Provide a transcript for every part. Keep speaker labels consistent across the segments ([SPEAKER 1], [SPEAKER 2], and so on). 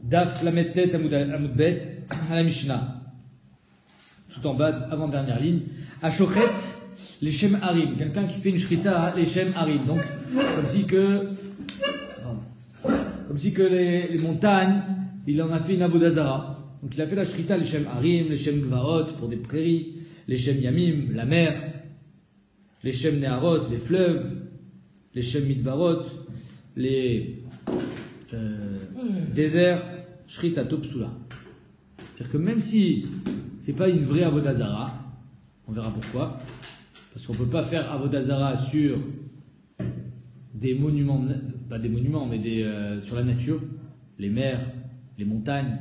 [SPEAKER 1] Daf Lamettet Amoudbet, à la Mishnah. Tout en bas, avant-dernière ligne. Ashochet, les Shem Harim. Quelqu'un qui fait une shrita, les Shem Harim. Donc, comme si que les montagnes, il en a fait une Avodazara. Donc, il a fait la shrita, les Shem Harim, les Shem Gvaot, pour des prairies, les Shem Yamim, la mer, les Shem Neharot, les fleuves, les Shem Midbarot, les désert, Shrita Topsula. C'est-à-dire que même si c'est pas une vraie Avodazara, on verra pourquoi, parce qu'on peut pas faire Avodazara sur des monuments, pas des monuments, mais sur la nature, les mers, les montagnes,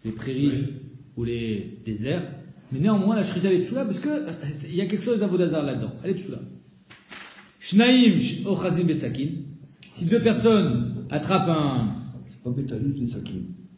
[SPEAKER 1] les prairies ou les déserts, mais néanmoins la Shrita elle est Topsula parce que il y a quelque chose d'Avodazara là-dedans, elle est Topsula. Shnaim Ochazim Besakin, si deux personnes attrapent un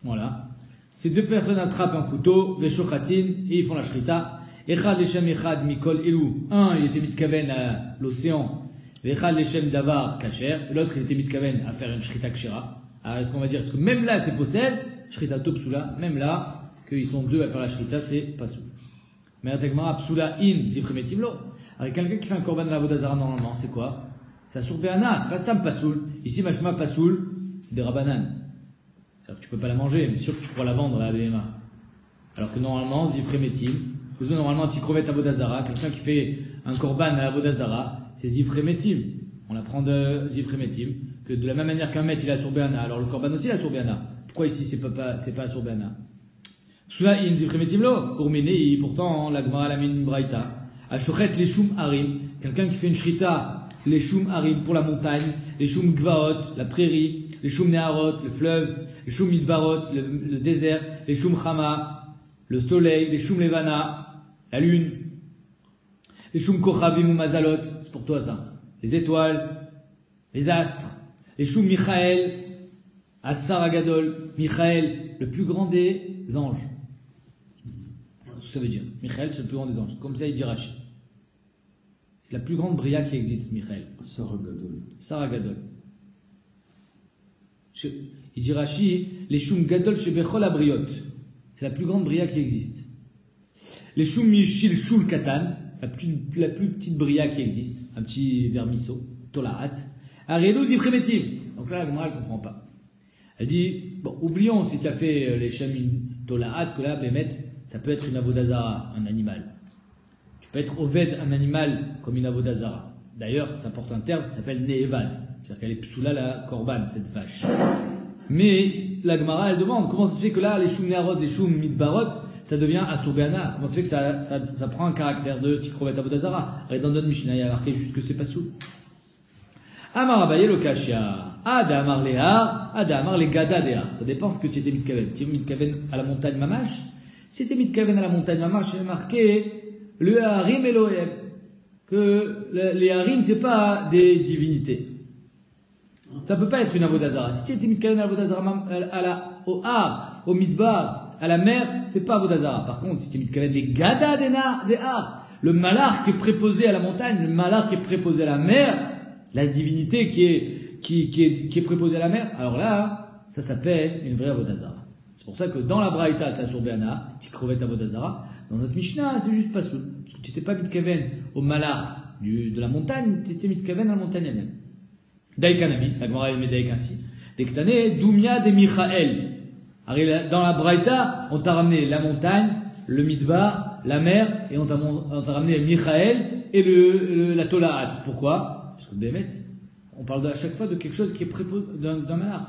[SPEAKER 1] voilà. Ces deux personnes attrapent un couteau, veshochatin, et ils font la shrita. Echad leshem echad mikol elu. Un, il était mitkaven à l'océan. Echad leshem davar kacher. L'autre, il était mitkaven à faire une shrita kshira. Alors, est-ce qu'on va dire, est-ce que même là, c'est possède, shrita topsula, même là, qu'ils sont deux à faire la shrita, c'est pas sous. Mais attaquement, psula in, zifremetim lo. Alors, quelqu'un qui fait un korban de la vodazara, normalement, c'est quoi? C'est un surbeana, c'est pas stam pasoul. Ici, machma pasoul, c'est des rabanan. C'est-à-dire que tu peux pas la manger, mais sûr que tu pourras la vendre à la BMA. Alors que normalement, zifremetim, normalement, un petit crevette à Vodazara, quelqu'un qui fait un korban à Vodazara, c'est zifremetim. On apprend de zifremetim, que de la même manière qu'un maître il a surbéana, alors le korban aussi il a surbéana. Pourquoi ici c'est pas surbéana? Cela in zifremetim lo, pour miner, pourtant la Gemara la mine braïta. Ashochet les shum harim, quelqu'un qui fait une shrita, les shum harim pour la montagne, les shum gvaot, la prairie, les shum neharot, le fleuve, les shum midbarot, le désert, les shum chama, le soleil, les shum levana, la lune, les shum kochavim ou mazalot, c'est pour toi ça, les étoiles, les astres, les shum Michael, Assar Agadol, Michael, le plus grand des anges. Qu'est-ce que ça veut dire? Michael, c'est le plus grand des anges, comme ça il dit Rashi. C'est la plus grande bria qui existe, Michael. Assar Agadol. Il dit Rashi, les shum gadol shebechol abriot. C'est la plus grande bria qui existe. Les shum mishil shul katan, la plus petite bria qui existe, un petit vermisseau, tolaat. Arelu zifremetim. Donc là, la Gemara, elle comprend pas. Elle dit, bon, oublions si tu as fait les shamin tolaat, que là, Bémet, ça peut être une avodazara, un animal. Tu peux être oved, un animal, comme une avodazara. D'ailleurs, ça porte un terme, ça s'appelle ne'evad. C'est-à-dire qu'elle est psoula la korban, cette vache. Mais la Gemara, elle demande comment ça se fait que là, les shum neharot, les shum midbarot, ça devient asurbeana. Comment ça se fait que ça prend un caractère de tikrovet avodazara? Et dans notre Mishnah, il y a marqué juste que c'est pas sous. Amar abaye lo kashia. Ada amar lehar, ada amar le gada dehar. Ça dépend ce que tu étais mitkaven. Tu étais mitkaven à la montagne mamash. Si tu étais mitkaven à la montagne mamash, il y a marqué le harim Elohim. Que les harim, c'est pas des divinités. Ça peut pas être une avodazara. Si tu étais mitkaven à la avodazara, au har, au midbar, à la mer, c'est pas avodazara. Par contre, si tu es mitkaven les gada des har, le malach qui est préposé à la montagne, le malach qui est préposé à la mer, la divinité qui est préposée à la mer, alors là, ça s'appelle une vraie avodazara. C'est pour ça que dans la braïta, c'est asurbeana, c'est tikrovet avodazara. Dans notre Mishnah, c'est juste pas sous. Tu n'étais pas mitkaven au malach de la montagne, tu étais mitkaven à la montagne elle-même. Daïkanami, la Gemara met daïk ainsi. Dektane, Doumia de Michael. Dans la braïta, on t'a ramené la montagne, le midbar, la mer, et on t'a ramené Michael et la tolaat. Pourquoi? Parce que Bémet, on parle à chaque fois de quelque chose qui est préposé d'un malach.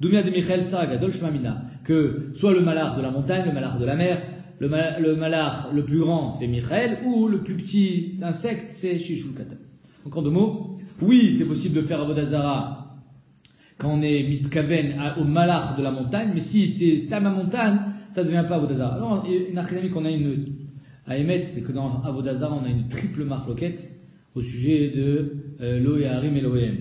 [SPEAKER 1] Doumia de Michael Saragadol Shmamina. Que soit le malach de la montagne, le malach de la mer, le malach le plus grand, c'est Michael, ou le plus petit insecte, c'est Shishul Katan. Encore deux mots. Oui, c'est possible de faire avodazara quand on est mitkaven au malach de la montagne, mais si c'est à ma montagne, ça ne devient pas avodazara. Alors, une académie qu'on a à émettre, c'est que dans avodazara, on a une triple marloquette au sujet de Lo et Harim Elohim.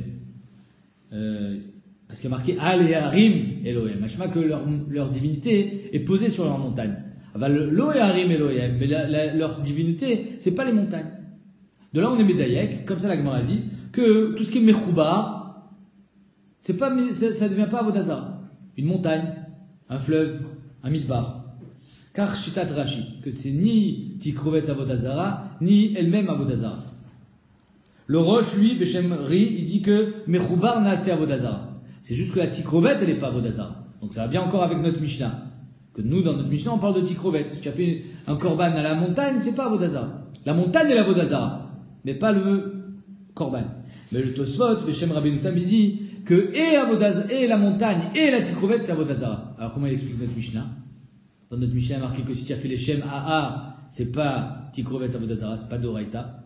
[SPEAKER 1] Parce qu'il y a marqué Al et Harim Elohim. Machma que leur divinité est posée sur leur montagne. Lo et Harim Elohim, mais leur divinité, c'est pas les montagnes. De là, on est médaillek, comme ça la Gemara dit, que tout ce qui est mechoubar, ça ne devient pas avodazara. Une montagne, un fleuve, un midbar. Car Shitat Rashi, que c'est ni Tikrovet Avodazara, ni elle-même Avodazara. Le Roche, lui, Beshem Ri, il dit que Mechoubar Naase Avodazara. C'est juste que la Tikrovet, elle n'est pas Avodazara. Donc ça va bien encore avec notre Mishnah. Que nous, dans notre Mishnah, on parle de Tikrovet. Si tu as fait un korban à la montagne, c'est pas Avodazara. La montagne est l'Avodazara, mais pas le korban. Mais le Tosfot, Beshem Rabbeinu Tam, il dit que et la montagne et la Tikrovet, c'est Avodazara. Alors comment il explique notre Mishnah? Dans notre Mishnah, il y a marqué que si tu as fait les Shem AA, c'est pas Tikrovet Avodazara, c'est pas Doraita.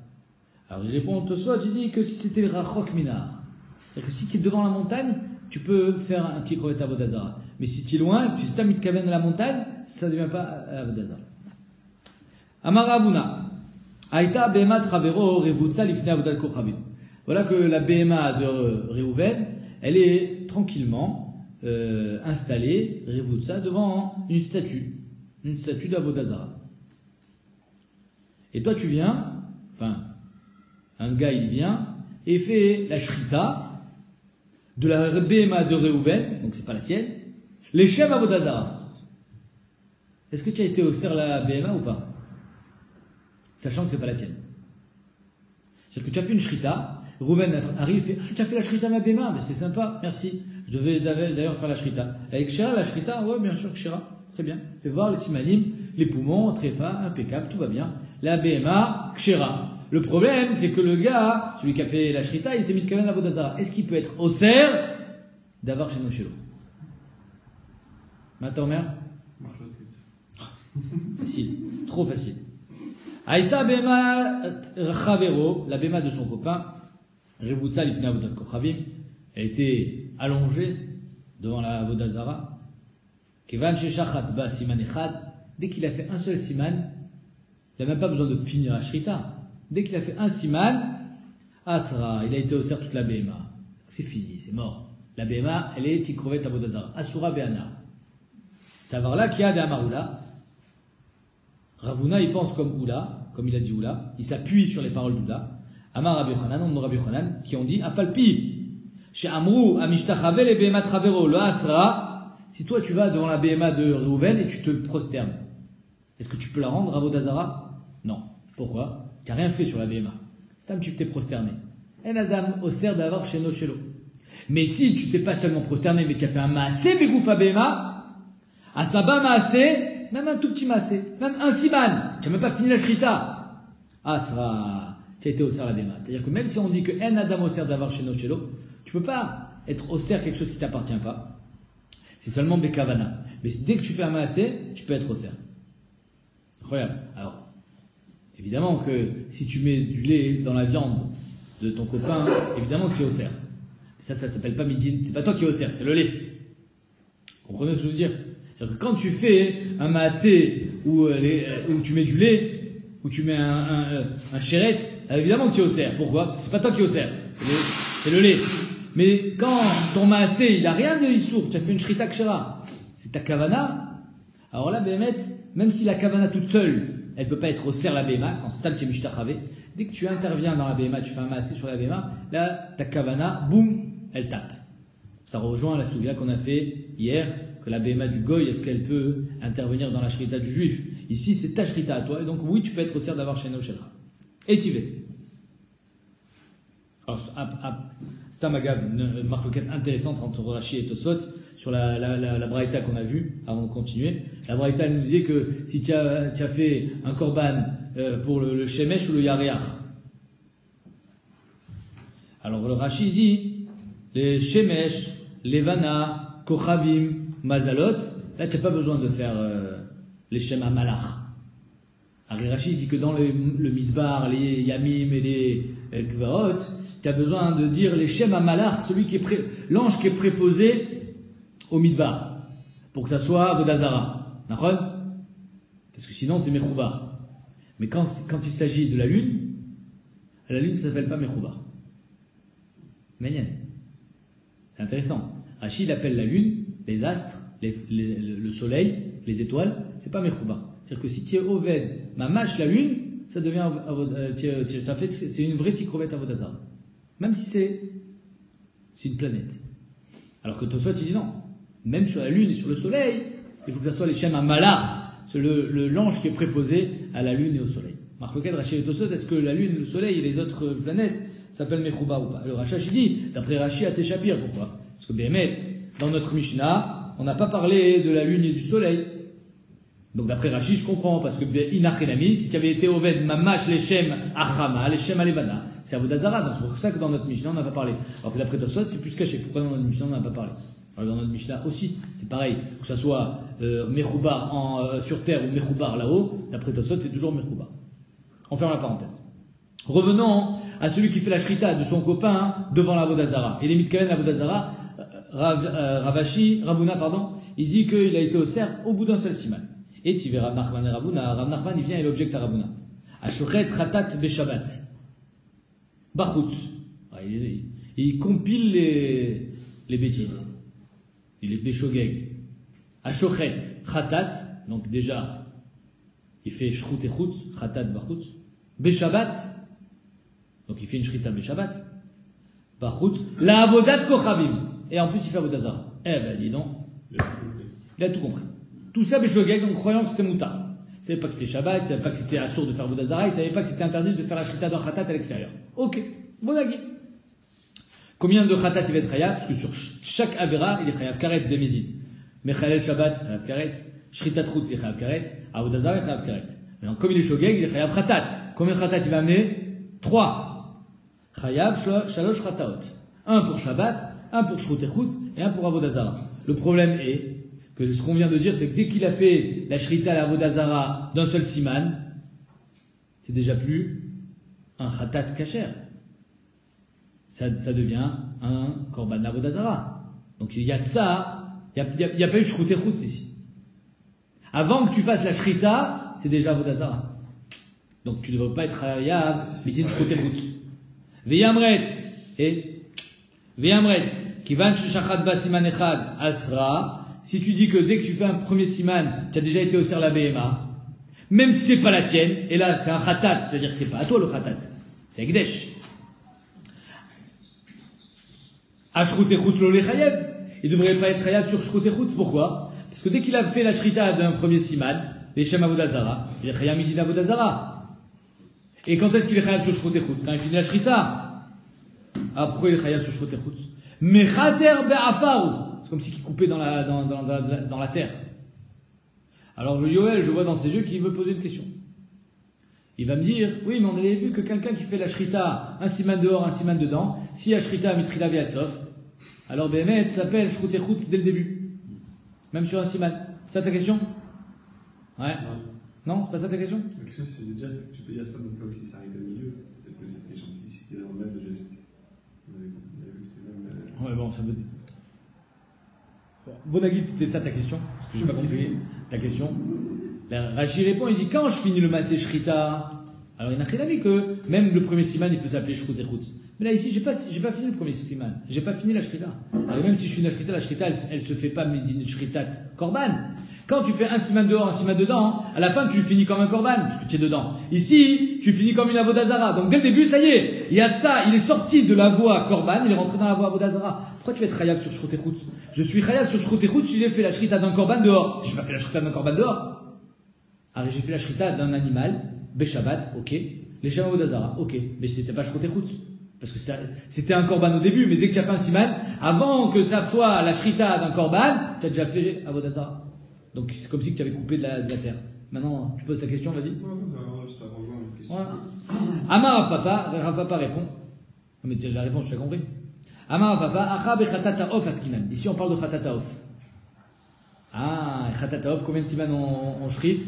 [SPEAKER 1] Alors il répond au Tosfot, il dit que si c'était Rachok Minar, c'est-à-dire que si tu es devant la montagne, tu peux faire un Tikrovet Avodazara. Mais si tu es loin, que tu t'as mis de caverne à la montagne, ça ne devient pas Avodazara. Amara Abuna, Aïta Behema Travero Revutsa Lifne Avodal Kochavim. Voilà que la Behema de Reuven, elle est tranquillement installée, Revutsa, devant une statue d'Avodazara. Et toi tu viens, enfin, un gars il vient et fait la shrita de la Behema de Reuven, donc c'est pas la sienne, les Shem Avodazara. Est-ce que tu as été au cerf la Behema ou pas? Sachant que c'est pas la tienne. C'est-à-dire que tu as fait une shrita, Reuven arrive et fait ah, tu as fait la shrita ma Behema, c'est sympa, merci. Je devais d'ailleurs faire la shrita. Avec Kshira, la shrita, ouais, bien sûr, Kshira, très bien. Fais voir les simanim, les poumons, tréfa, impeccable, tout va bien. La Behema, Kshira. Le problème, c'est que le gars, celui qui a fait la shrita, il était mis de kaven Avodazara. Est-ce qu'il peut être au cerf d'avoir chez nos chélo? Mata Omer? Facile, trop facile. Aïta Behema Chavero, la Behema de son copain, Revutsa Lifne Avodal Kochavim, elle était allongée devant la Avodazara. Kevan Sheshachat Ba Siman Echad, dès qu'il a fait un seul siman, il n'a même pas besoin de finir la shrita. Dès qu'il a fait un siman, Asra, il a été au cerf toute la Behema. C'est fini, c'est mort. La Behema, elle est Tikrovet Avodazara. Asura Be'ana. Savoir là qu'il y a des Amaroula. Ravuna, il pense comme Oula, comme il a dit Oula. Il s'appuie sur les paroles d'Oula. Amar Rabbi Yochanan, on Rabbi Yochanan, qui ont dit Afalpi, chez Amrou, Amishtachave, les Behema Travero, le Asra. Si toi tu vas devant la Behema de Reuven et tu te prosternes, est-ce que tu peux la rendre Avodazara? Non. Pourquoi? Tu n'as rien fait sur la Behema. C'est un tu t'es prosterné. En Adam, au cerf d'avoir chez nos chélo. Mais si tu t'es pas seulement prosterné, mais tu as fait un maasé begoufa Behema, Asaba maasé, même un tout petit maasé, même un siman, tu n'as même pas fini la shrita. Asra, tu as été au cerf la Behema. C'est-à-dire que même si on dit que en Adam au cerf d'avoir chez nos chélo, tu peux pas être au cerf quelque chose qui t'appartient pas. C'est seulement Bekavana. Mais dès que tu fais un maasé, tu peux être au cerf. Incroyable. Alors, évidemment que si tu mets du lait dans la viande de ton copain, évidemment que tu es au cerf. Ça s'appelle pas midin, c'est pas toi qui es au cerf, c'est le lait. Vous comprenez ce que je veux dire? C'est-à-dire que quand tu fais un maasé où tu mets du lait, où tu mets un chéret, évidemment que tu es au cerf. Pourquoi? Parce que c'est pas toi qui es au cerf, c'est le lait. Mais quand ton maasé, il a rien de issour, tu as fait une shrita kshera, c'est ta kavana, alors là, Béhémet, même si la kavana toute seule, elle ne peut pas être au cerf la Behema, quand c'est tu es mishtachave, dès que tu interviens dans la Behema, tu fais un maasé sur la Behema, là, ta kavana, boum, elle tape. Ça rejoint la souga qu'on a fait hier, que la Behema du Goy, est-ce qu'elle peut intervenir dans la shrita du juif? Ici, c'est ta shrita à toi, et donc oui, tu peux être au cerf d'avoir chez nos shelcha. Et tu vas. Alors, c'est un une marque intéressante entre Rashi et Tosfot sur la braïta qu'on a vue avant de continuer. La braïta elle nous disait que si tu as fait un korban pour le shemesh ou le yareach, alors le Rashi dit les shemesh, levana, kochavim, mazalot, là tu n'as pas besoin de faire les shem malach. Rashi dit que dans le midbar, les yamim et les gvarot, tu as besoin de dire les shem malach, l'ange qui est préposé au midbar, pour que ça soit Avodazara. D'accord? Parce que sinon c'est Mechoubar. Mais quand il s'agit de la lune ça s'appelle pas Mechoubar. Menyen. C'est intéressant. Rachid appelle la lune, les astres, le soleil, les étoiles, c'est pas Mechoubar. C'est-à-dire que si tu es Oved, mamash la lune, ça devient c'est une vraie tikrovet Avodazara. Même si c'est une planète. Alors que Tosfot il dit non. Même sur la lune et sur le soleil, il faut que ça soit les Shem Malach, c'est l'ange qui est préposé à la lune et au soleil. Marcoquet, Rachid et Tosot, est-ce que la lune, le soleil et les autres planètes s'appellent Mechouba ou pas? Le Rachash dit, d'après Rashi, à Téchapir, pourquoi? Parce que Béhémet, dans notre Mishnah, on n'a pas parlé de la lune et du soleil. Donc d'après Rashi, je comprends, parce que Inachenami, si tu avais été Oved Mamash Leshem Achama, Leshem Alevana, c'est Avodazara, donc c'est pour ça que dans notre Mishnah, on n'a pas parlé. Alors que d'après Tosot, c'est plus caché. Pourquoi dans notre Mishnah, on n'a pas parlé? Alors dans notre Mishnah aussi, c'est pareil, que ce soit Mechoubar sur terre ou Mechoubar là-haut, d'après Tosot, c'est toujours Mechoubar. On ferme la parenthèse. Revenons à celui qui fait la shrita de son copain devant la Avodazara. Et les mitkaven la Avodazara, Ravuna, il dit qu'il a été au cerf au bout d'un seul siman. Et tu verras Rav Nachman, il vient et il objecte à Ravuna. Ashochet Khatat Beshabbat. Bachut. Il compile les bêtises. Il est Beshogeg. Ashochet Khatat, donc déjà, il fait Shrut et Chut, Khatat Bachut. Beshabbat, donc il fait une shrita Beshabbat. Bachut. La Avodat Kochavim. Et en plus, il fait Avodazara. Eh ben, dis donc. Il a tout compris. Tout ça, Beshogeg, en croyant que c'était Moutar. Il ne savait pas que c'était Shabbat, il ne savait pas que c'était assourd de faire Avodazara, il ne savait pas que c'était interdit de faire la shrita d'un Khatat à l'extérieur. Ok. Bonagui. Combien de Khatat il va être Chayav? Parce que sur chaque Avera, il est Chayav Karet de Mézid. Mechalel Shabbat, il est Chayav Karet. Shrita Trut, il est Chayav Karet. Avodazara, il est Chayav Karet. Maintenant, comme il est Shogeg, il est Chayav Khatat. Combien de Khatat il va amener? 3. Chayav Shalosh Khataot. Un pour Shabbat, un pour Shrut et Chutz, et un pour Avodazara. Le problème est que ce qu'on vient de dire, c'est que dès qu'il a fait la Shrita à la Avodazara d'un seul siman, c'est déjà plus un Khatat Kacher. Ça devient un Korban Avodazara. Donc il y a de ça, il n'y a pas eu de Shrut et Chutz ici. Avant que tu fasses la Shrita, c'est déjà Avodazara. Donc tu ne devrais pas être Chayav, mais tu Shrut et Chutz. Veyamret, Kivan Shachat Ba Siman Echad Asra. Si tu dis que dès que tu fais un premier siman, tu as déjà été au ser la BMA, même si c'est pas la tienne, et là c'est un khatat, c'est-à-dire que c'est pas à toi le khatat, c'est Ekdesh. Ashrut et Chutz lo le chayev, il devrait pas être chayav sur Shrut et Chutz, pourquoi? Parce que dès qu'il a fait la shrita d'un premier siman, les Shem Avodazara, il est chayav midin Avodazara. Et quand est-ce qu'il est chayav sur Shrut et Chutz? Quand il finit la shrita. Ah, pourquoi il est chayav sur Shrut et Chutz? Mechater be'afaru. C'est comme si il coupait dans la terre. Alors Yoel, je vois dans ses yeux qu'il veut poser une question. Il va me dire, oui, mais on avait vu que quelqu'un qui fait la shrita, un siman dehors, un siman dedans, si la shrita mitrila viatsov, alors Béhémet s'appelle Shrut et Chutz dès le début. Même sur un siman. C'est ça ta question? Ouais. Non, c'est pas ça ta question?
[SPEAKER 2] La question, c'est déjà, tu peux dire ça dans le cas où si ça arrive au milieu. C'est poser cette question si c'était dans le même geste.
[SPEAKER 1] Ouais, bon, ça veut dire. Bonagit, c'était ça ta question? Parce que j'ai pas compris ta question. Rachi répond, il dit, quand je finis le Maaseh Shrita, alors il n'a rien dit que même le premier siman, il peut s'appeler Shrut et Chutz. Mais là, ici, j'ai pas fini le premier siman. J'ai pas fini la Shrita. Alors même si je finis la Shrita, elle se fait pas Medin Shritat Korban. Quand tu fais un siman dehors, un siman dedans, à la fin, tu le finis comme un Korban, parce que tu es dedans. Ici, tu finis comme une Avodazara. Donc dès le début, ça y est, il y a de ça, il est sorti de la voie Korban, il est rentré dans la voie Avodazara. Pourquoi tu vas être Chayav sur Shrut et Chutz? Je suis Chayav sur Shrut et Chutz si j'ai fait la Shrita d'un Korban dehors. J'ai pas fait la Shrita d'un Korban dehors. Alors j'ai fait la Shrita d'un animal, Beshabbat, ok. Les Shem Avodazara, ok. Mais c'était pas Shrut et Chutz. Parce que c'était un Korban au début, mais dès que tu as fait un siman, avant que ça soit la Shrita d'un Korban, tu as déjà fait Avodazara. Donc c'est comme si tu avais coupé de la terre. Maintenant, tu poses ta question, vas-y.
[SPEAKER 2] Non, ça rejoint une question.
[SPEAKER 1] Voilà. Amar Rav Papa répond. Non, mais la réponse, tu as compris. Amar Rav Papa, Acha bechatata of askinan. Ici, on parle de chatata of. Ah, chatata of, combien de siman on shrit?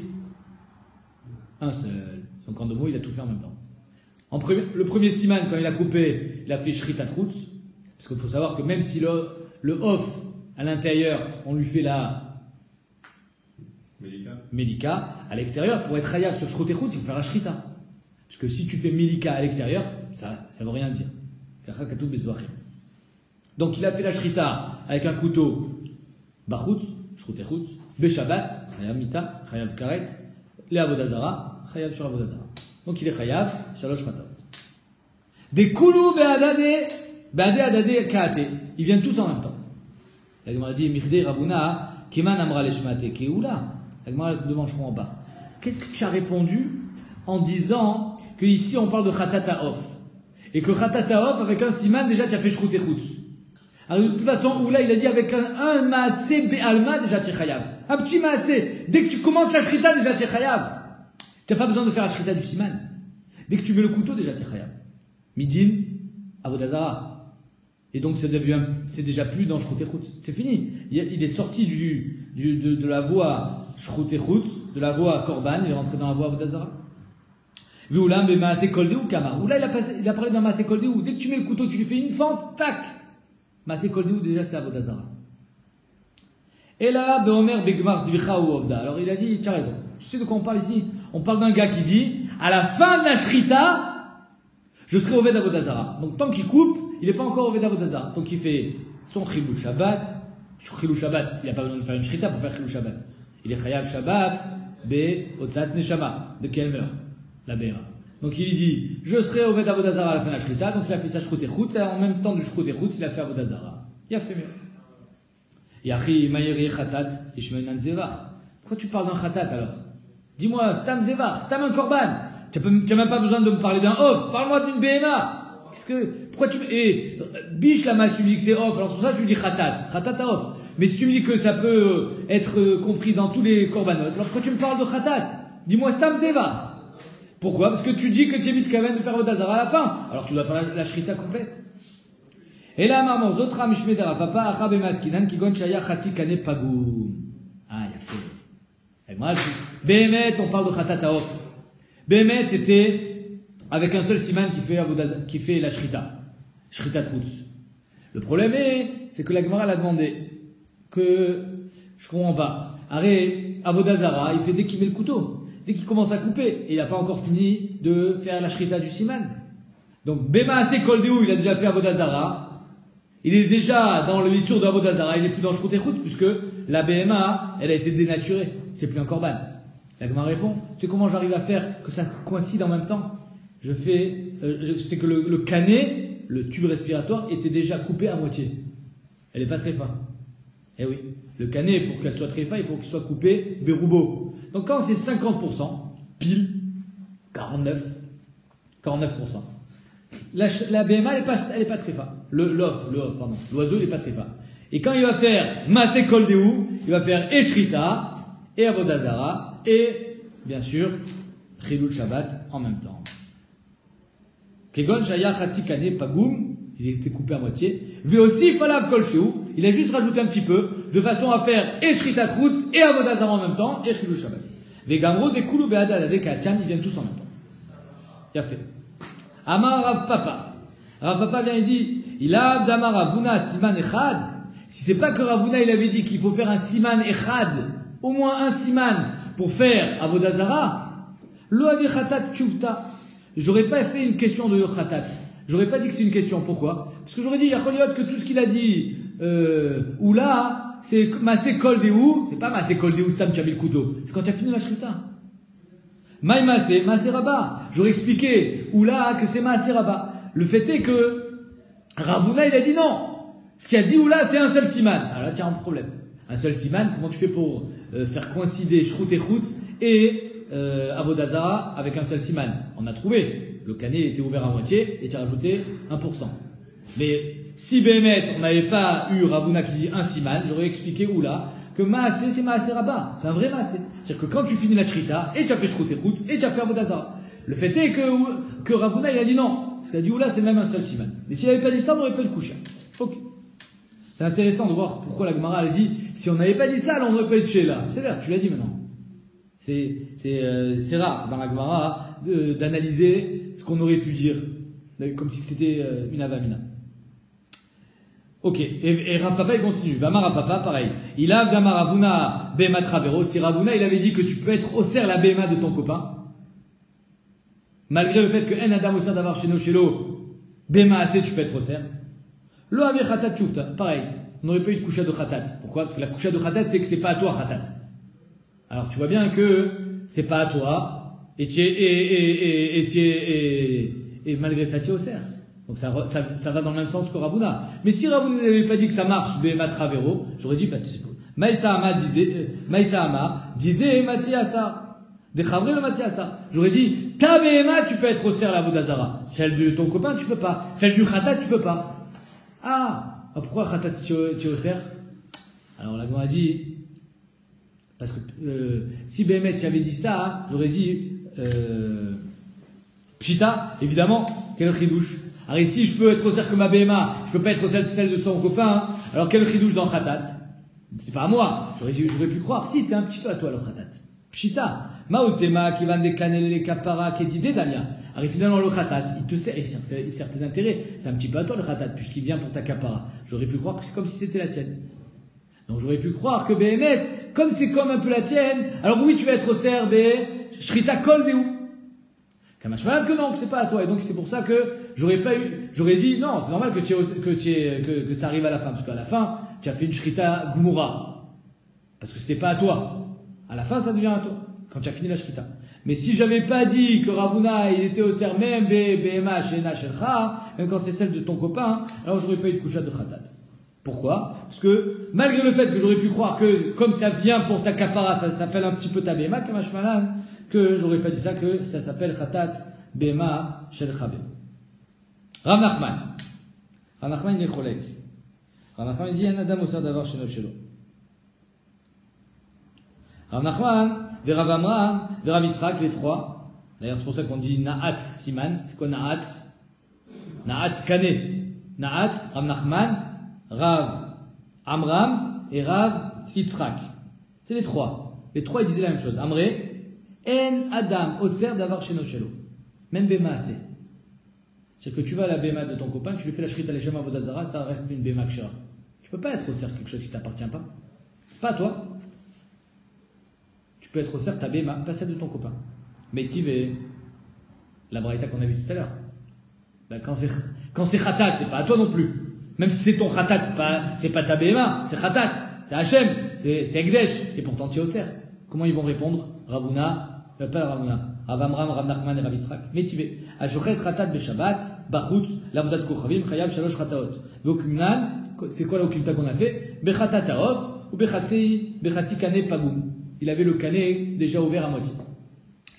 [SPEAKER 1] Un seul. Son camp de mots, il a tout fait en même temps. Le premier siman, quand il a coupé, il a fait shrit à trout. Parce qu'il faut savoir que même si le off, à l'intérieur, on lui fait la Melika, à l'extérieur, pour être chayav sur Shrut et Chutz, il faut faire la Shrita. Parce que si tu fais Melika à l'extérieur, ça ne veut rien dire. Donc il a fait la Shrita avec un couteau Bachut, Shrut et Chutz, Beshabbat, Chayav Mita, Chayav Karet, les Avodazara, Chayav sur Avodazara. Donc il est Chayav, Shalosh Khata. Des Koulou Be'adade Kaate. Ils viennent tous en même temps. La Gemara dit, Mirde Ravuna, Keman Amra Leshmate, Keoula. La Gemara demande, je comprends pas. Qu'est-ce que tu as répondu en disant que ici on parle de Khatata Off? Et que Khatata Off, avec un siman, déjà tu as fait Shrout et Chutz. Alors de toute façon, Oula, il a dit avec un Maaseh Be'alma, déjà tu es Chayav. Un petit Maaseh. Dès que tu commences la Shrita, déjà tu es Chayav. Tu n'as pas besoin de faire la Shrita du siman. Dès que tu mets le couteau, déjà tu es Chayav. Midin, Avodazara. Et donc c'est déjà plus dans Shrout et Chutz. C'est fini. Il est sorti de la voie Shrout et Chutz, de la voie Korban, il est rentré dans la voie Avodazara. Oula, mais Maaseh Koldeu Kamar. Oula, il a parlé d'un Maaseh Koldeu. Dès que tu mets le couteau, tu lui fais une fente, tac. Maaseh Koldeu, déjà c'est Avodazara. Et là, Beomer Begmar Zvicha ou Ovda. Alors il a dit, tu as raison. Tu sais de quoi on parle ici? On parle d'un gars qui dit, à la fin de la Shrita, je serai Oved Avodazara. Donc tant qu'il coupe, il n'est pas encore Oved Avodazara. Donc il fait son Chilou Shabbat. Chilou Shabbat, il n'a pas besoin de faire une Shrita pour faire Chilou Shabbat. Il est Chayav Shabbat, Be Otzat Neshama. De quelle meurt? La Béma. Donc il dit, je serai Oved Avodazara à la fin de la Shrita. Donc il a fait sa Shrout et Chutz. En même temps du Shrout et Chutz, il a fait Avodazara. Il a fait mieux. Yachi Mayeri Khatat Ishmenan Zevach. Pourquoi tu parles d'un Khatat alors? Dis-moi, Stam Zevach, Stam un Korban. Tu n'as même pas besoin de me parler d'un off. Parle-moi d'une BMA. Pourquoi tu biche la masse, tu me dis que c'est off. Alors c'est pour ça que tu me dis Khatat. Khatat à off. Mais si tu me dis que ça peut être compris dans tous les Korbanot, alors pourquoi tu me parles de Khatat? Dis-moi Stam Zevach. Pourquoi? Parce que tu dis que tu es Mitkaven de faire Avodazara à la fin. Alors tu dois faire la Shrita complète. Et là, maman, Zotra Mishme Derapapa, Achabe Maskinan, Kigon Shaya Chatsi Kane Pagoum. Ah, il a fait. Et moi, Behemet, on parle de Khatata Off. Behemet, c'était avec un seul siman qui fait la Shrita. Shrita Chutz. Le problème c'est que la Gemara l'a demandé. Que, je comprends pas. Arrête, Avodazara, il fait dès qu'il met le couteau. Dès qu'il commence à couper. Et il n'a pas encore fini de faire la Shrita du siman. Donc, Bema Ase Koldeu, il a déjà fait Avodazara. Il est déjà dans le Issour de Avodazara, il n'est plus dans Shrout et Chutz, puisque la BMA, elle a été dénaturée. C'est plus un Korban. La Gemara répond, tu sais comment j'arrive à faire que ça coïncide en même temps? C'est que le canet, le tube respiratoire, était déjà coupé à moitié. Elle n'est pas très fin. Eh oui. Le canet, pour qu'elle soit très fin, il faut qu'il soit coupé béroubo. Donc quand c'est 50%, pile, 49%. La BMA, elle est pas très fin. L'oiseau, il n'est pas très fin. Et quand il va faire Maaseh Koldeu, il va faire Eshrita, et Avodazara, et, bien sûr, Chilul Shabbat en même temps. Kegon Shaya Chatsi Kane Pagoum, il était coupé à moitié. Veosi Falav Kolsheu, il a juste rajouté un petit peu, de façon à faire Eshrita Chutz et Avodazara en même temps, et Chilul Shabbat. Vegamro Dekulu Be'adad Adekachan, ils viennent tous en même temps. Il a fait. Amar Rav Papa. Rav Papa vient et dit, il a Abdamar Ravuna Siman Echad. Si c'est pas que Ravuna il avait dit qu'il faut faire un Siman Echad, au moins un Siman pour faire Avodazara, lo avi Khatat Tchuvta. J'aurais pas fait une question de Khatat. J'aurais pas dit que c'est une question. Pourquoi? Parce que j'aurais dit, Yacholiot, que tout ce qu'il a dit, Oula, c'est Maaseh Koldeu, c'est pas Maaseh Koldeu Stam qui a mis le couteau. C'est quand tu as fini la Shrita. Maïma, c'est Maaseh Rabba. J'aurais expliqué, Oula, que c'est Maaseh Rabba. Le fait est que Ravuna, il a dit non. Ce qu'il a dit, Oula, c'est un seul siman. Alors là, tu as un problème. Un seul siman, comment tu fais pour faire coïncider Shrout et Chutz et Avodazara avec un seul siman? On a trouvé. Le canet était ouvert à moitié et tu as rajouté 1%. Mais si Bémet, on n'avait pas eu Ravuna qui dit un siman, j'aurais expliqué Oula que Maaseh, c'est Maaseh Rabba. C'est un vrai Maaseh. C'est-à-dire que quand tu finis la Shrita, et tu as fait Shrout et Chutz, et tu as fait Avodazara. Le fait est que Ravuna, il a dit non. Parce qu'il a dit Oula, c'est même un seul siman. Mais s'il n'avait pas dit ça, on n'aurait pas eu le coucher. Ok. C'est intéressant de voir pourquoi la Gemara, elle dit, si on n'avait pas dit ça, alors on n'aurait pas eu de Sheila. C'est vrai, tu l'as dit maintenant. C'est rare dans la Gemara d'analyser ce qu'on aurait pu dire, comme si c'était une avamina. Ok, et Rav Papa il continue. Vama Rav Papa, pareil. Il a Vama Ravuna Bema Travero. Si Ravuna il avait dit que tu peux être au cerf la Bema de ton copain, malgré le fait que En Adam Ossar d'avoir chez Shelo, Bema assez, tu peux être au cerf. Lo Avi Khatat Chuvta, pareil. On n'aurait pas eu de coucha de Khatat. Pourquoi? Parce que la coucha de Khatat, c'est que c'est pas à toi Khatat. Alors tu vois bien que c'est pas à toi, et malgré ça tu es au cerf. Donc ça va dans le même sens que Ravuna. Mais si Ravuna n'avait pas dit que ça marche, Behema Travero, j'aurais dit, Maïtama dide Matiasa. Déchavré le Matiasa. J'aurais dit, ta Behema, tu peux être au cerf la Vodazara. Celle de ton copain, tu peux pas. Celle du Khatat, tu peux pas. Ah, pourquoi Khatat, tu es au cerf? Alors la Gemara a dit, parce que si Behemet tu avais dit ça, j'aurais dit Pshita, évidemment, quel chidouche. Alors ici, je peux être au cerf que ma Behema, je peux pas être au cerf celle de son copain, alors quel chidouche dans Khatat? C'est pas à moi, j'aurais pu croire. Si, c'est un petit peu à toi le Khatat. Pshita, Maotema qui va décaner les kapara qui est d'idée Damia. Alors finalement le Khatat, il sert tes intérêts, c'est un petit peu à toi le Khatat, puisqu'il vient pour ta kapara. J'aurais pu croire que c'est comme si c'était la tienne. Donc j'aurais pu croire que Behemet, comme c'est comme un peu la tienne, alors oui tu vas être au cerf, Shrita Kol Deou. Kamashmalan que non, que c'est pas à toi. Et donc c'est pour ça que j'aurais dit non, c'est normal que ça arrive à la fin, parce qu'à la fin, tu as fait une Shrita Gumura. Parce que c'était pas à toi. À la fin, ça devient à toi, quand tu as fini la Shrita. Mais si j'avais pas dit que Ravuna, il était au cerf, même Behema, Shena, Shelcha, même quand c'est celle de ton copain, alors j'aurais pas eu de coucha de Khatat. Pourquoi? Parce que, malgré le fait que j'aurais pu croire que, comme ça vient pour ta kapara, ça s'appelle un petit peu ta Behema, Kamashmalan, que j'aurais pas dit ça, que ça s'appelle Khatat Behema Shel Chabé. Rav Nachman, il est cholek. Rav Nachman, il dit, un adam osar d'avar sheno shelo. Rav Nachman, Rav Amram, Rav Yitzhak, les trois. D'ailleurs, c'est pour ça qu'on dit Na'at Siman. C'est quoi Na'at? Na'at Kane. Na'at, Rav Nachman, Rav Amram et Rav Yitzhak. C'est les trois. Les trois, ils disaient la même chose. Amré, En Adam, Oser d'avar sheno shelo. Même Bema assez. C'est-à-dire que tu vas à la Bema de ton copain, tu lui fais la Shrita Leshem Avodazara, ça reste une Bema Kshara. Tu peux pas être au cerf quelque chose qui t'appartient pas. C'est pas à toi. Tu peux être au cerf ta Bema, pas celle de ton copain. Mais Tivé, la Braïta qu'on a vue tout à l'heure. Ben, quand c'est Khatat, c'est pas à toi non plus. Même si c'est ton Khatat, c'est pas ta Bema, c'est Khatat, c'est Hachem, c'est Ekdesh. Et pourtant tu es au cerf. Comment ils vont répondre? Ravuna, pas Ravuna. Rav Amram, Rav Nachman et Rav Yitzhak. Métivé. Ajochet Khatat Beshabbat, Bachutz, Lavdat Kochavim, Chayav Shalosh Khataot. Vokimnan, c'est quoi l'okimta qu'on a fait? Bechatat Taof, ou Bechatzi Kane Pagoum. Il avait le canet déjà ouvert à moitié.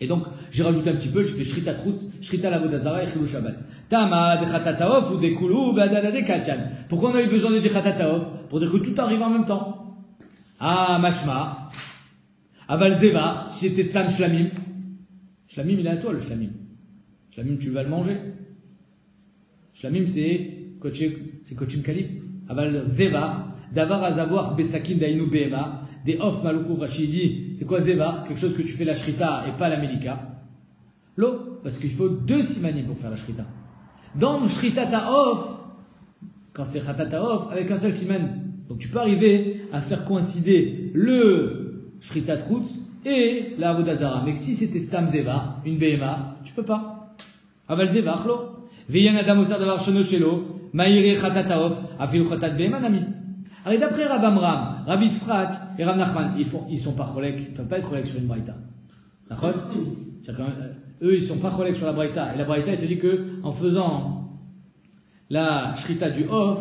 [SPEAKER 1] Et donc, j'ai rajouté un petit peu, j'ai fait Shrita Trutz, Shrita Lavodazara et Chilou Shabbat. Tama, Dechatat Taof, ou Dekoulou, Badadade Katian. Pourquoi on a eu besoin de Dechatat Taof? Pour dire que tout arrive en même temps. Ah, Mashma. Aval Zevar, si c'était Stam Shlamim. Shlamim, il est à toi, le Shlamim. Shlamim, tu vas le manger. Shlamim, c'est Kochim Kalib. Aval Zevar, Davar Azavoir Besakim Dainu Behema, des Off Maloukou Rachidi. C'est quoi Zevar? Quelque chose que tu fais la Shrita et pas la Melika. L'eau, parce qu'il faut 2 simanim pour faire la Shrita. Dans le Shrita Ta'of, quand c'est Khatat Ta'of, avec un seul siman. Donc tu peux arriver à faire coïncider le Shrita Trutz et la Avodazara. Mais si c'était Stam Zevar, une Behema, tu peux pas. Aval Zevar, lo. Veyan Adam Osar Davar Shono Shelo, Maïre Khatat Ta'of, Afilu Khatat Behema Nami. Alors d'après Rav Amram, Rav Yitzhak et Rav Nachman, ils sont pas cholek, ils peuvent pas être cholek sur une braïta. D'accord? Eux, ils sont pas cholek sur la braïta. Et la braïta, elle te dit que, en faisant la shrita du off,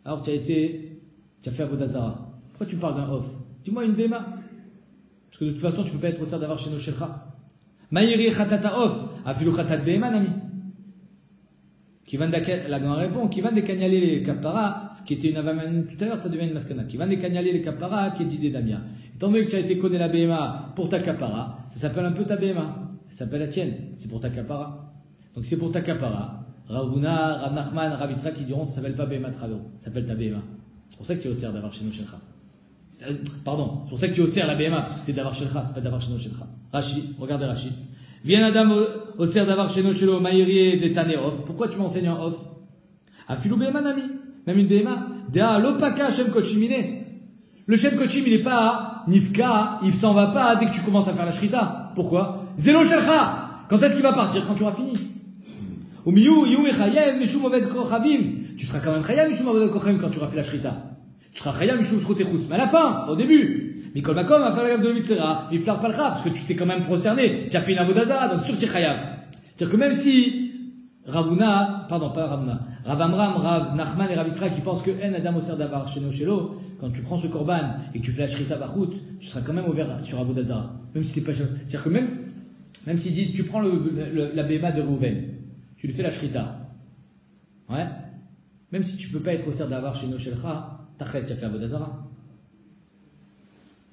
[SPEAKER 1] alors tu as fait Avodazara. Pourquoi tu parles d'un off? Dis-moi une béma. Parce que de toute façon, tu peux pas être au cerf d'avoir chez nos shelcha. Maïri khatata off, afilu khatat béma nami. La Gemara répond, qui va décagnaler les kapara, ce qui était une avamane tout à l'heure, ça devient une maskana. Qui va décagnaler les kapara, qui est d'idée d'Amia. Étant donné que tu as été connu la BMA pour ta kapara, ça s'appelle un peu ta BMA. Ça s'appelle la tienne. C'est pour ta kapara. Donc c'est pour ta kapara. Ravuna, Rav Nachman, Rav Yitzhak qui diront, ça s'appelle pas BMA Travero. Ça s'appelle ta BMA. C'est pour ça que tu es au cerf d'avoir chez nos shelcha. Pardon. C'est pour ça que tu es au cerf la BMA, parce que c'est d'avoir shelcha, c'est pas d'avoir chez nos shelcha. Rashi, regardez Rashi. Viens Adam au cerf d'avoir chez nos shelo, maïrie des tané off. Pourquoi tu m'enseignes en off? Afilou BMA nami. Même une BMA. Dea lopaka Shem Kochimine. Le Shem Kochim, il est pas Nifka, il s'en va pas dès que tu commences à faire la Shrita. Pourquoi? Zélo Shelcha. Quand est-ce qu'il va partir? Quand tu auras fini. Au milieu, Yum Echayev, Mishum Oved Kochavim. Tu seras quand même Chayav, Mishum Oved Kochavim quand tu auras fait la Shrita. Tu seras Chayav, Mishum Shrotechutz. Mais à la fin, au début. Mikol Makom va faire la gamme de l'Mitzera. Il flar palcha, parce que tu t'es quand même prosterné. Tu as fait une Avodazara, donc sûr tu es Chayav. C'est-à-dire que même si Ravuna, pardon, pas Ravuna, Rav Amram, Rav Nachman et Rav Yitzhak qui pensent que En Adam Oser Davar Shelo, quand tu prends ce korban et que tu fais la Shrita Bachut, tu seras quand même ouvert sur Avodah Zarah. Même si c'est pas, c'est-à-dire que même s'ils disent, tu prends la Béma de Reuven, tu lui fais la Shrita. Ouais. Même si tu peux pas être Oser Davar Sheno Shelcha, t'as fait Avodah Zarah.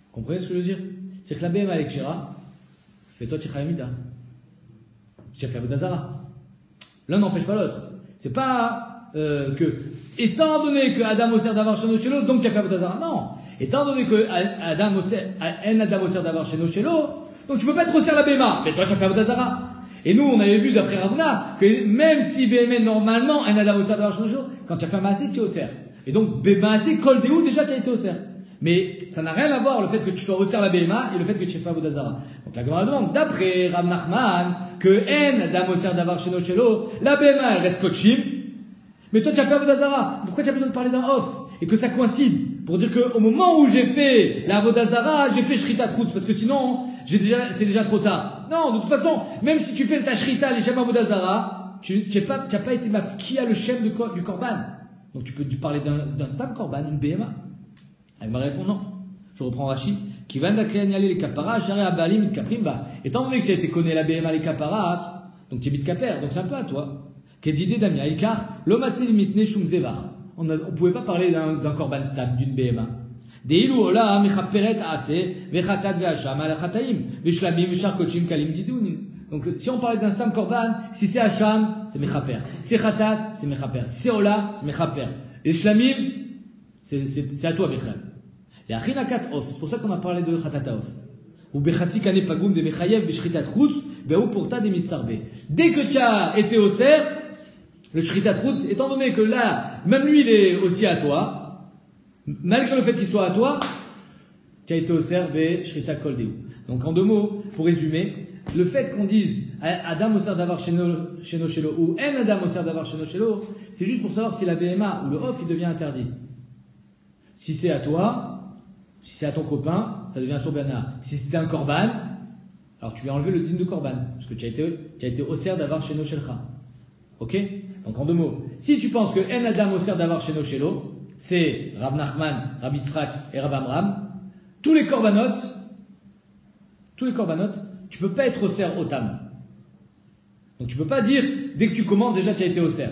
[SPEAKER 1] Vous comprenez ce que je veux dire? C'est que la Béma avec Shira, et toi tu Chayamida. Tu as fait Avodah Zarah. L'un n'empêche pas l'autre. C'est pas que, étant donné que Adam Oser Davar Sheno Shelo, donc tu as fait Avodah Zarah. Non. Étant donné que Adam Oser Davar Sheno Shelo, donc tu peux pas être Oser la Béma. Mais toi tu as fait Avodah Zarah. Et nous, on avait vu d'après Ravuna que même si Béma normalement, un Adam Oser Davar Sheno Shelo, quand tu as fait un Maasé, tu es Oser. Et donc, Maasé, Kol Déou, déjà tu as été Oser. Mais ça n'a rien à voir le fait que tu sois Oser la Béma et le fait que tu aies fait Avodah Zarah. Donc la Gemara demande, d'après Rav Nachman, que En Adam Oser Davar Sheno Shelo, la Béma elle reste Kotchim, mais toi tu as fait Avodah Zarah. Pourquoi tu as besoin de parler d'un off? Et que ça coïncide pour dire qu'au moment où j'ai fait la Avodah Zarah, j'ai fait Shrita Trutz, parce que sinon, c'est déjà trop tard. Non, de toute façon, même si tu fais ta Shrita, les Shem Avodah Zarah, tu n'as pas été qui a le Shem du Korban. Donc tu peux parler d'un Stam Korban, une BMA. Elle m'a répondu non. Je reprends Rachid. Qui va d'akriyanyali les kapara, jaré abalim kaprimba. Étant donné que tu as été connu la BMA les kapara, donc tu es mitkaper, donc c'est un peu à toi. Qu'est-idée d'Amia Ikar, l'omatse limitne shum zevar. On ne pouvait pas parler d'un korban stab, d'une BMA. Deilu ola mechaperet ase, vechatat ve'asham ala chataim, veshlamim veshar kochim kalim didounin. Donc si on parlait d'un stam korban, si c'est Hacham, c'est mechaper. Si c'est chatat, c'est mechaper. Si c'est ola, c'est mechaper. Et shlamim, c'est à toi, Bechal. Et achinakat off, c'est pour ça qu'on a parlé de khatata off. Ou bechatzi kane pagoum de mechayev beshritat chutz, be'ou porta de mitzarbe. Dès que tu as été au cerf, le shritat chutz, étant donné que là, même lui il est aussi à toi, malgré le fait qu'il soit à toi, tu as été au cerf beshritat kol deou. Donc en deux mots, pour résumer, le fait qu'on dise Adam Oser Davar Sheno Shelo ou En Adam Oser Davar Sheno Shelo, c'est juste pour savoir si la BMA ou le off il devient interdit. Si c'est à toi, si c'est à ton copain, ça devient un Sorbana. Si c'était un Korban, alors tu lui as enlevé le din de Korban, parce que tu as été Oser Davar Sheno Shelcha. Ok? Donc en deux mots, si tu penses que En Adam Oser Davar Sheno Shelo, c'est Rav Nachman, Rav Yitzhak et Rav Amram, tous les Korbanot, tu peux pas être Oser Otam. Donc tu peux pas dire, dès que tu commences, déjà tu as été Oser.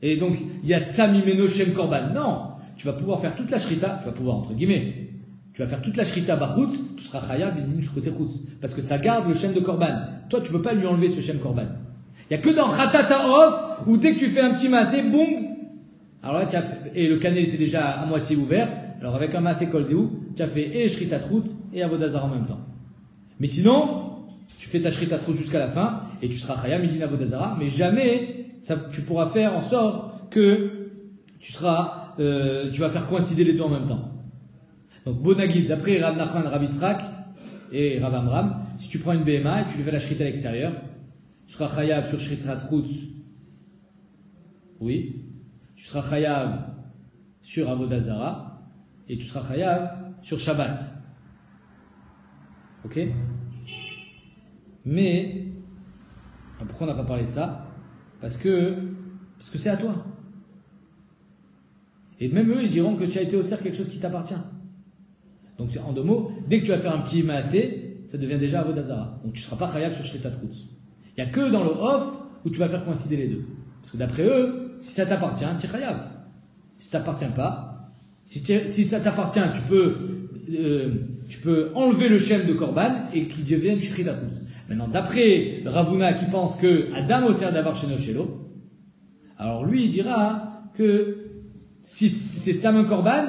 [SPEAKER 1] Et donc, il y a Tsami Meno Shem Korban. Non! Tu vas pouvoir faire toute la shrita, tu vas pouvoir entre guillemets, tu vas faire toute la shrita bachut, tu seras chaya bin shkote chutz, parce que ça garde le shem de korban. Toi, tu peux pas lui enlever ce shem korban. Il y a que dans khatata off où dès que tu fais un petit massé, boum. Alors là, et le canal était déjà à moitié ouvert. Alors avec un massé kol deou, tu as fait et shrita chutz et avodah zarah en même temps. Mais sinon, tu fais ta shrita chutz jusqu'à la fin et tu seras chaya midin avodah zarah, mais jamais tu pourras faire en sorte que tu vas faire coïncider les deux en même temps. Donc, Bonagid, d'après Rav Nachman, Rav Yitzhak et Rav Amram, si tu prends une BMA et tu lui fais la shrita à l'extérieur, tu seras chayav sur shrita trutz. Oui. Tu seras chayav sur avodah zarah et tu seras chayav sur Shabbat. Ok? Mais, pourquoi on n'a pas parlé de ça? Parce que c'est à toi. Et même eux, ils diront que tu as été au cerf quelque chose qui t'appartient. Donc, en deux mots, dès que tu vas faire un petit maasé, ça devient déjà avodah zarah. Donc, tu ne seras pas chayav sur shrita trutz. Il n'y a que dans le off où tu vas faire coïncider les deux. Parce que d'après eux, si ça t'appartient, tu es chayav. Si ça t'appartient pas, si ça t'appartient, tu peux enlever le shem de korban et qu'il devienne shrita trutz. Maintenant, d'après Ravuna qui pense que Adam Oser Davar Sheno Shelo, alors lui, il dira que si c'est Stam un Korban,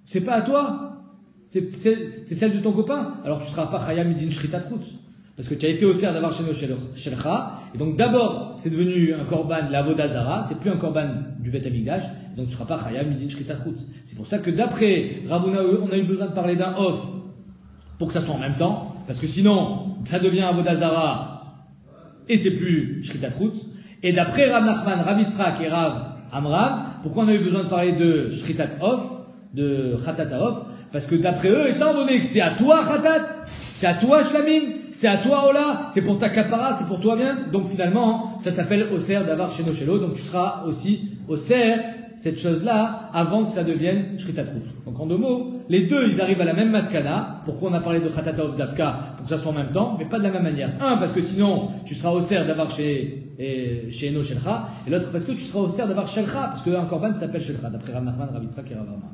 [SPEAKER 1] c'est pas à toi, c'est celle de ton copain. Alors tu seras pas Chayam Midin Shrita Trutz. Parce que tu as été Oser Davar Sheno Shelcha. Et donc d'abord, c'est devenu un Korban, la Avodah Zarah. C'est plus un Korban du Bet Hamikdash. Donc tu seras pas Chayam Midin Shrita Trutz. C'est pour ça que d'après Ravuna, on a eu besoin de parler d'un off pour que ça soit en même temps. Parce que sinon, ça devient Avodah Zarah et c'est plus Shrita Trutz. Et d'après Rav Nachman, Rav Yitzhak et Rav Amram, pourquoi on a eu besoin de parler de Shritat Off, de Khatata Off? Parce que d'après eux, étant donné que c'est à toi Khatat, C'est à toi Shlamim, c'est à toi Ola, c'est pour ta kapara, c'est pour toi bien. Donc finalement, ça s'appelle Oser d'avar Sheno Shelo. Donc tu seras aussi Oser, cette chose-là, avant que ça devienne Shritat Rouf. Donc en deux mots, les deux, ils arrivent à la même maskana. Pourquoi on a parlé de Khatata of Dafka? Pour que ça soit en même temps, mais pas de la même manière. Un, parce que sinon, tu seras Oser d'avar chez Eno Shelcha. Et l'autre, parce que tu seras Oser d'avar Shelcha. Parce qu'un korban s'appelle Shelcha, d'après Rav Nachman, Rav Yitzhak et Rav Rama.